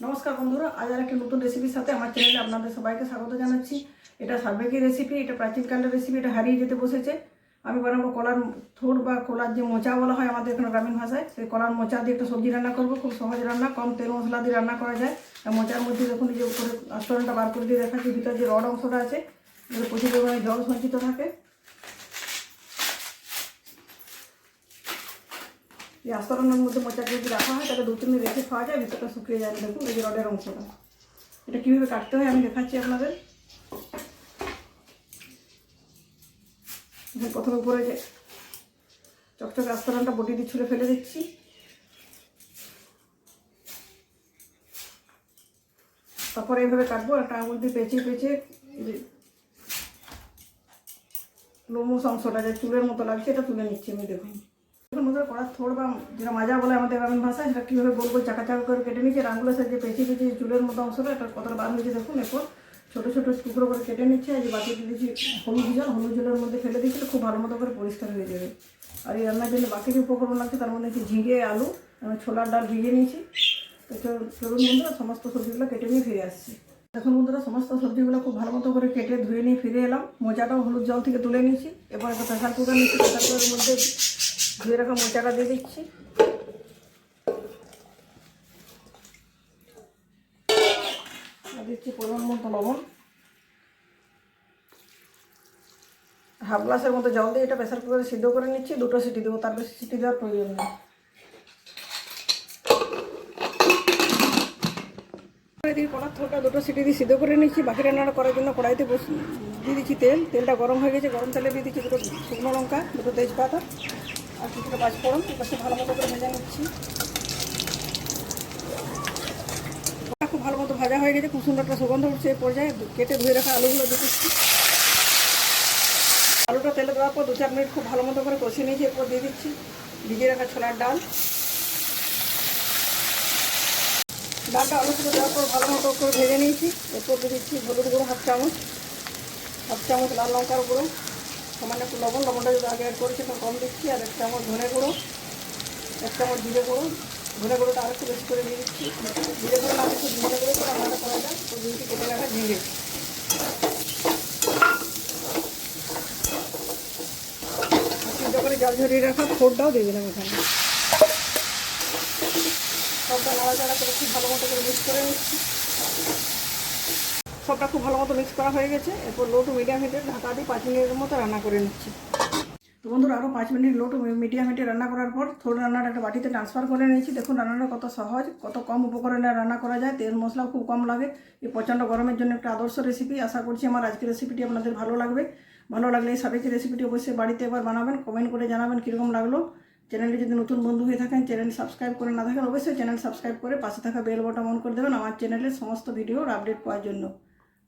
নমস্কার বন্ধুরা, আজ আর একটা নতুন রেসিপির সাথে আমার চ্যানেলে আপনাদের সবাইকে স্বাগত জানাচ্ছি। এটা সাবেকি রেসিপি, এটা প্রাচীনকালের রেসিপি, এটা হারিয়ে যেতে বসেছে। আমি বানাবো কলার থোড় বা কলার যে মোচা বলা হয় আমাদের এখানে গ্রামীণ ভাষায়, সেই কলার মোচা দিয়ে একটা সবজি রান্না করবো। খুব সহজ রান্না, কম তেল মশলা দিয়ে রান্না করা যায়। মোচার মধ্যে দেখুন যে উপরে আস্তরণটা বার করে দিয়ে দেখাচ্ছি, ভিতরে যে রড অংশটা আছে প্রচুর পরিমাণে জল সঞ্চিত থাকে। এই আস্তরণের মধ্যে মোচাকে যদি রাখা হয় তাহলে 2-3 দিন রেখে খাওয়া যায়, ভিতরটা শুকিয়ে যায়। দেখুন এই যে রডের অংশটা, এটা কীভাবে কাটতে হয় আমি দেখাচ্ছি আপনাদের। প্রথমে উপরে যে চকচকে আস্তরণটা বটি দিয়ে ছুঁড়ে ফেলে দিচ্ছি। তারপরে এইভাবে কাটবো, একটা আঙুল দিয়ে পেঁচিয়ে পেঁচিয়ে লোমস অংশটা যে চুলের মতো লাগছে এটা তুলে নিচ্ছি আমি। দেখুন মধ্যে কড়ার থোড় বা যেটা মাজা বলে আমাদের গ্রামীণ ভাষায়, সেটা কীভাবে গোল গোল চাকা চাকা করে কেটে নিচ্ছে। আঙুলের সাথে যে পেঁচিয়ে পেঁচিয়ে চুলের মতো অংশটা এটা কতটা বার হয়েছে দেখুন। এরপর ছোটো ছোটো টুকরো করে কেটে নিচ্ছে। এই যে বাটিতে দিয়েছি হলুদ জলের মধ্যে ফেলে দিচ্ছি, খুব ভালো মতো করে পরিষ্কার হয়ে যাবে। আর এই রান্নার জন্য বাকি যে উপকরণ লাগছে তার মধ্যে ঝিঙে, আলু, ছোলার ডাল ভিজিয়ে নিয়েছি। তো চলুন বন্ধুরা সমস্ত সবজিগুলো কেটে নিয়ে ফিরে আসছি। দেখুন বন্ধুরা সমস্ত সবজিগুলো খুব ভালো মতো করে কেটে ধুয়ে নিয়ে ফিরে এলাম। মোচাটাও হলুদ জল থেকে তুলে নিয়েছি। এবার একটা প্রেসার কুকার নিচ্ছি, প্রেসার কুকারের মধ্যে ধুয়ে রাখা মোচাটা দিয়ে দিচ্ছি। দিচ্ছি পরিমাণ মতো লবণ, হাফ গ্লাসের মতো জল দিয়ে এটা প্রেসার কুকারে সিদ্ধ করে নিচ্ছি। 2টো সিটি দেবো, তার বেশি সিটি দেওয়ার প্রয়োজন নেই। কড়ার থোড়টা 2টো সিটি দিয়ে সিদ্ধ করে নিচ্ছি। বাকি রান্নাটা করার জন্য কড়াইতে দিয়ে দিচ্ছি তেল। তেলটা গরম হয়ে গেছে, গরম তেলে দিয়ে দিচ্ছি 2টো শুকনো লঙ্কা, 2টো তেজপাতা আর কিছুটা পাঁচফোড়ন। এপাশে ভালো মতো করে ভেজে নিচ্ছি। খুব ভালো মতো ভাজা হয়ে গেছে, খুব সুন্দর একটা সুগন্ধ উঠছে। এই পর্যায়ে কেটে ধুয়ে রাখা আলুগুলো দিয়ে দিচ্ছি। আলুটা তেলে দেওয়ার পর 2-4 মিনিট খুব ভালো মতো করে কষিয়ে নিয়েছি। এরপর দিয়ে দিচ্ছি ভিজিয়ে রাখা ছোলার ডাল। ডালটা আলু থেকে দেওয়ার পর ভালো মতো করে ভেজে নিয়েছি। এরপর দিয়ে দিচ্ছি হলুদ গুঁড়ো হাফ চামচ, লাল লঙ্কার গুঁড়ো, সামান্য একটু লবণটা যদি আগে অ্যাড করেছি তো কম দিচ্ছি। আর 1 চামচ ধনে গুঁড়ো, 1 চামচ জিরে গুঁড়ো। ধনে গুঁড়োটা আর একটু বেশি করে দিয়ে দিচ্ছি। জিরে গুঁড়ো না দিচ্ছি ধনে গুঁড়ো করে রান্নাটা করা যায়। তো দিয়েছি কেটে রাখা ঝিঙে। সিদ্ধ করে জল ঝরিয়ে রাখা থোড়টাও দিয়ে দিলাম এখানে। সবটা নাড়াচাড়া করে খুব ভালো মতো করে মিক্স করে নিচ্ছি। সবটা খুব ভালো মতো মিক্স করা হয়ে গেছে। এরপর লো টু মিডিয়াম হিটে ঢাকা দিয়ে 5 মিনিটের মতো রান্না করে নিচ্ছি। তো বন্ধুরা আরও 5 মিনিট লো টু মিডিয়াম হিটে রান্না করার পর থোড় রান্নাটা একটা বাটিতে ট্রান্সফার করে নিয়েছি। দেখুন রান্নাটা কত সহজ, কত কম উপকরণে রান্না করা যায়, তেল মশলাও খুব কম লাগে। এই প্রচণ্ড গরমের জন্য একটা আদর্শ রেসিপি। আশা করছি আমার আজকের রেসিপিটি আপনাদের ভালো লাগবে। ভালো লাগলে এই সাবেকি রেসিপিটি অবশ্যই বাড়িতে এবার বানাবেন, কমেন্ট করে জানাবেন কীরকম লাগলো। চ্যানেলটি যদি নতুন বন্ধু হয়ে থাকেন, চ্যানেল সাবস্ক্রাইব করে না থাকেন, অবশ্যই চ্যানেল সাবস্ক্রাইব করে পাশে থাকা বেল বাটন অন করে দেবেন আমার চ্যানেলের সমস্ত ভিডিওর আপডেট পাওয়ার জন্য।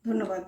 ধন্যবাদ।